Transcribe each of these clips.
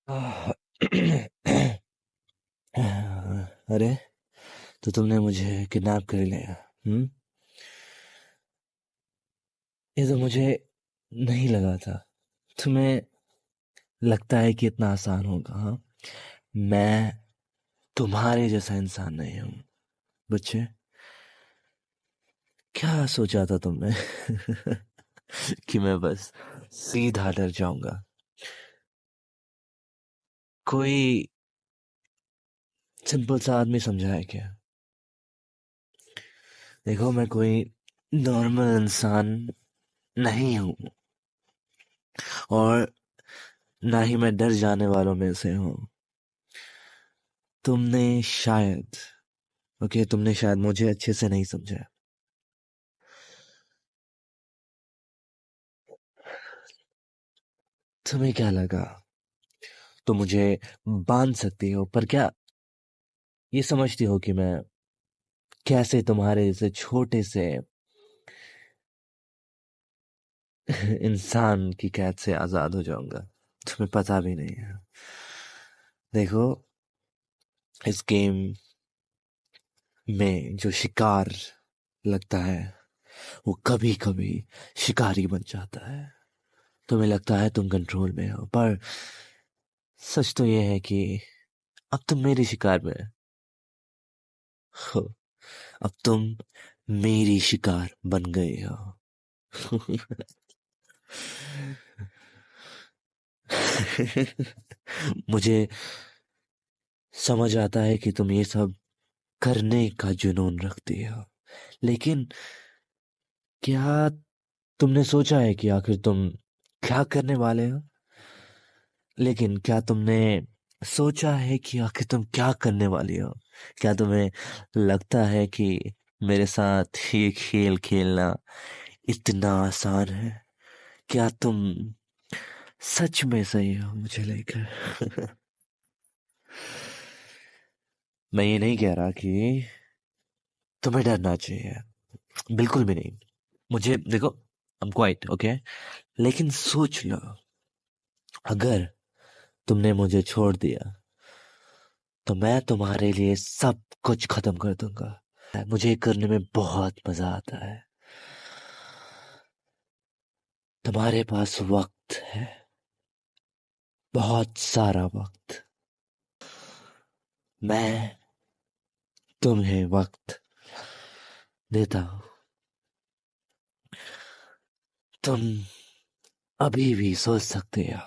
आह, अरे, तो तुमने मुझे किडनैप कर लिया। हम्म। ये तो मुझे नहीं लगा था। तुम्हें लगता है कि इतना आसान होगा? हाँ, मैं तुम्हारे जैसा इंसान नहीं हूँ। बच्चे, क्या सोचा था तुमने? कि मैं बस सीधा डर जाऊंगा? कोई सिंपल सा आदमी समझा है क्या? देखो, मैं कोई नॉर्मल इंसान नहीं हूँ, और ना ही मैं डर जाने वालों में से हूँ। तुमने शायद तुमने शायद मुझे अच्छे से नहीं समझा। तुम्हें क्या लगा तो मुझे बांध सकती हो, पर क्या ये समझती हो कि मैं कैसे तुम्हारे जैसे छोटे से इंसान की कैद से आजाद हो जाऊंगा? तुम्हें पता भी नहीं है। देखो, इस गेम में जो शिकार लगता है वो कभी कभी शिकारी बन जाता है। तुम्हें लगता है तुम कंट्रोल में हो, पर सच तो ये है कि अब तुम मेरी शिकार में हो। अब तुम मेरी शिकार बन गए हो। मुझे समझ आता है कि तुम ये सब करने का जुनून रखती हो, लेकिन क्या तुमने सोचा है कि आखिर तुम क्या करने वाले हो? लेकिन क्या तुमने सोचा है कि आखिर तुम क्या करने वाली हो? क्या तुम्हें लगता है कि मेरे साथ ये खेल खेलना इतना आसान है? क्या तुम सच में सही हो मुझे लेकर? मैं ये नहीं कह रहा कि तुम्हें डरना चाहिए, बिल्कुल भी नहीं। मुझे देखो, I'm क्वाइट ओके, लेकिन सोच लो, अगर तुमने मुझे छोड़ दिया तो मैं तुम्हारे लिए सब कुछ खत्म कर दूंगा। मुझे ये करने में बहुत मजा आता है। तुम्हारे पास वक्त है, बहुत सारा वक्त। मैं तुम्हें वक्त देता हूँ। तुम अभी भी सोच सकते हो।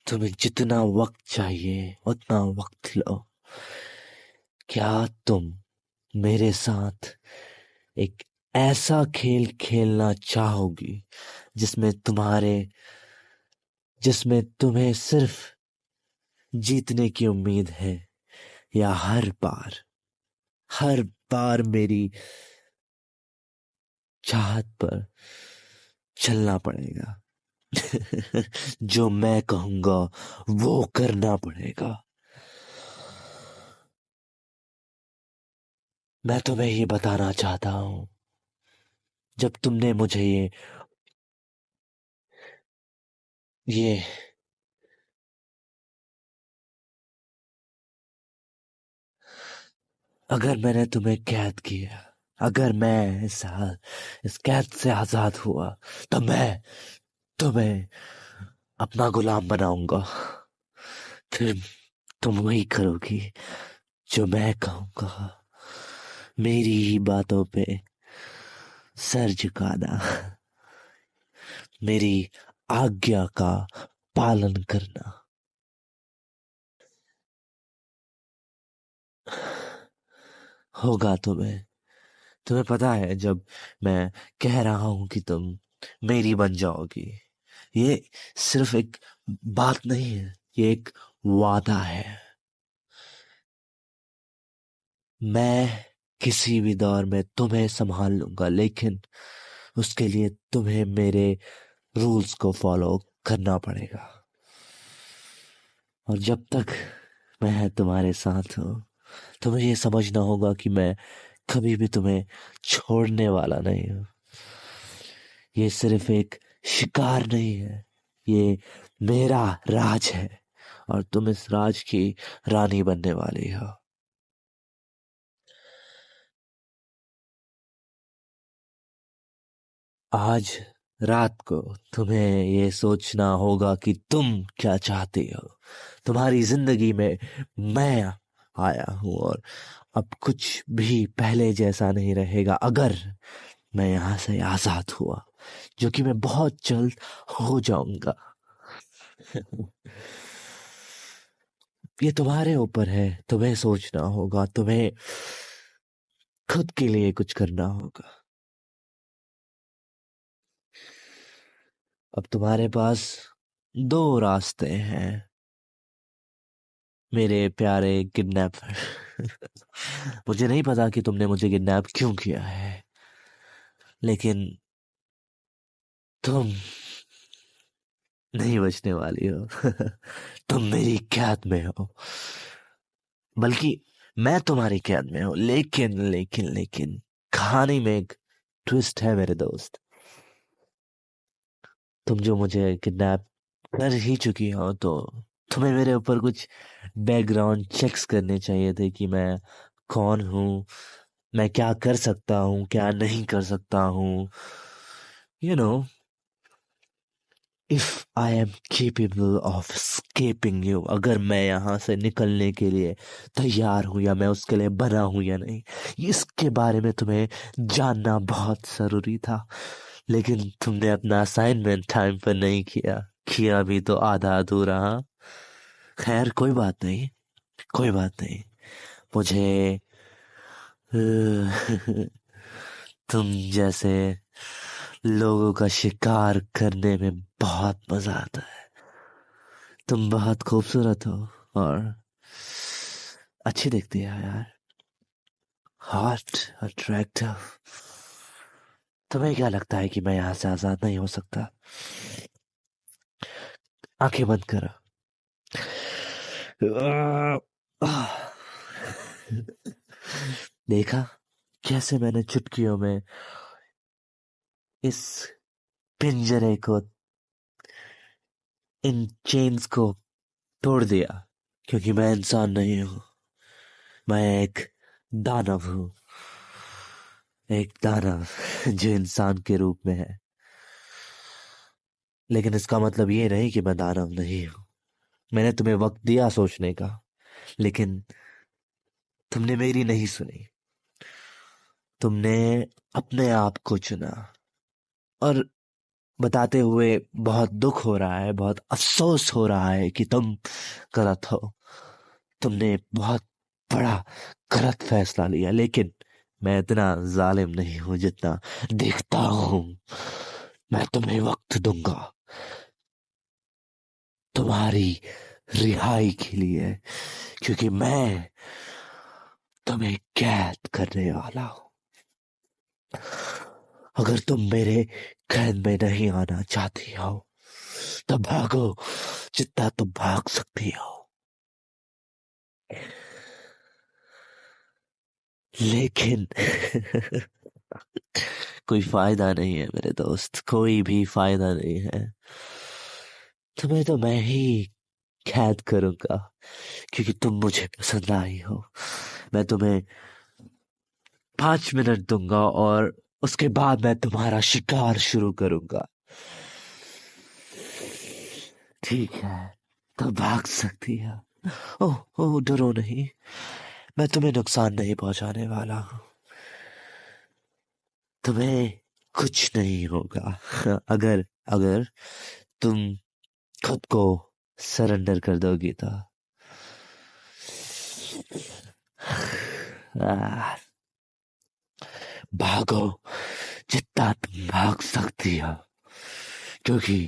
तुम्हें जितना वक्त चाहिए उतना वक्त लो। क्या तुम मेरे साथ एक ऐसा खेल खेलना चाहोगी जिसमें जिसमें तुम्हें सिर्फ जीतने की उम्मीद है, या हर बार मेरी चाहत पर चलना पड़ेगा? जो मैं कहूंगा वो करना पड़ेगा। मैं तुम्हें ये बताना चाहता हूँ, जब तुमने मुझे ये अगर मैंने तुम्हें कैद किया, अगर मैं इस कैद से आजाद हुआ, तो मैं तुम्हें अपना गुलाम बनाऊंगा। फिर तुम वही करोगी जो मैं कहूंगा। मेरी ही बातों पे सर झुकाना, मेरी आज्ञा का पालन करना। होगा तुम्हें तुम्हें पता है, जब मैं कह रहा हूं कि तुम मेरी बन जाओगी, ये सिर्फ एक बात नहीं है, ये एक वादा है। मैं किसी भी दौर में तुम्हें संभाल लूंगा, लेकिन उसके लिए तुम्हें मेरे रूल्स को फॉलो करना पड़ेगा। और जब तक मैं तुम्हारे साथ हूँ, तुम्हें ये समझना होगा कि मैं कभी भी तुम्हें छोड़ने वाला नहीं हूँ। ये सिर्फ एक शिकार नहीं है, ये मेरा राज है और तुम इस राज की रानी बनने वाली हो। आज रात को तुम्हें ये सोचना होगा कि तुम क्या चाहते हो। तुम्हारी जिंदगी में मैं आया हूं और अब कुछ भी पहले जैसा नहीं रहेगा अगर मैं यहाँ से आजाद हुआ, जो कि मैं बहुत जल्द हो जाऊंगा। ये तुम्हारे ऊपर है, तुम्हें सोचना होगा, तुम्हें खुद के लिए कुछ करना होगा। अब तुम्हारे पास दो रास्ते हैं मेरे प्यारे किडनैपर। मुझे नहीं पता कि तुमने मुझे किडनैप क्यों किया है, लेकिन तुम नहीं बचने वाली हो। तुम मेरी कैद में हो, बल्कि मैं तुम्हारी कैद में हूं। लेकिन कहानी में एक ट्विस्ट है मेरे दोस्त। तुम जो मुझे किडनैप कर ही चुकी हो, तो तुम्हें मेरे ऊपर कुछ बैकग्राउंड चेक्स करने चाहिए थे कि मैं कौन हूँ, मैं क्या कर सकता हूँ, क्या नहीं कर सकता हूँ। You know, if I am capable of escaping you, अगर मैं यहाँ से निकलने के लिए तैयार हूँ या मैं उसके लिए बना हूँ या नहीं, इसके बारे में तुम्हें जानना बहुत जरूरी था। लेकिन तुमने अपना असाइनमेंट टाइम पर नहीं किया, किया भी तो आधा अधूरा। हाँ? खैर कोई बात नहीं, कोई बात नहीं। मुझे तुम जैसे लोगों का शिकार करने में बहुत मजा आता है। तुम बहुत खूबसूरत हो और अच्छी दिखती है यार, हॉट, अट्रैक्टिव। तुम्हें क्या लगता है कि मैं यहाँ से आजाद नहीं हो सकता? आंखें बंद करो। देखा कैसे मैंने चुटकियों में इस पिंजरे को, इन चेन्स को तोड़ दिया। क्योंकि मैं इंसान नहीं हूं, मैं एक दानव हूं। एक दानव जो इंसान के रूप में है। लेकिन इसका मतलब ये नहीं कि मैं दानव नहीं हूं। मैंने तुम्हें वक्त दिया सोचने का, लेकिन तुमने मेरी नहीं सुनी। तुमने अपने आप को चुना। और बताते हुए बहुत दुख हो रहा है, बहुत अफसोस हो रहा है कि तुम गलत हो। तुमने बहुत बड़ा गलत फैसला लिया, लेकिन मैं इतना जालिम नहीं हूं जितना दिखता हूं। मैं तुम्हें वक्त दूंगा तुम्हारी रिहाई के लिए, क्योंकि मैं तुम्हें कैद करने वाला हूं। अगर तुम मेरे कैद में नहीं आना चाहती हो तो भागो जितना तुम भाग सकती हो। लेकिन कोई फायदा नहीं है मेरे दोस्त, कोई भी फायदा नहीं है। तुम्हें तो मैं ही कैद करूंगा, क्योंकि तुम मुझे पसंद आई हो। मैं तुम्हें 5 मिनट दूंगा और उसके बाद मैं तुम्हारा शिकार शुरू करूंगा। ठीक है, तो भाग सकती है। ओह ओह, डरो नहीं, मैं तुम्हें नुकसान नहीं पहुंचाने वाला हूं। तुम्हें कुछ नहीं होगा। अगर अगर तुम खुद को सरेंडर कर दोगी तो। आह, भागो जितना तुम भाग सकती हो, क्योंकि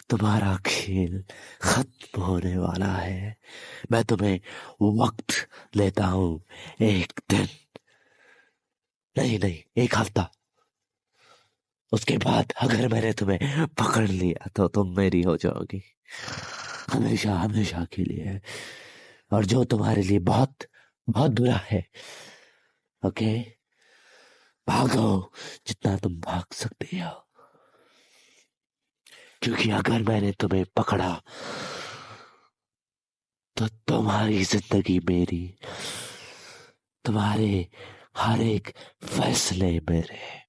तुम्हारा खेल खत्म होने वाला है। मैं तुम्हें वक्त लेता हूं, एक दिन, नहीं नहीं, एक हफ्ता। उसके बाद अगर मैंने तुम्हें पकड़ लिया तो तुम मेरी हो जाओगी, हमेशा हमेशा के लिए। और जो तुम्हारे लिए बहुत बहुत बुरा है। ओके, भागो जितना तुम भाग सकते हो। क्योंकि अगर मैंने तुम्हें पकड़ा तो तुम्हारी जिंदगी मेरी, तुम्हारे हर एक फैसले मेरे।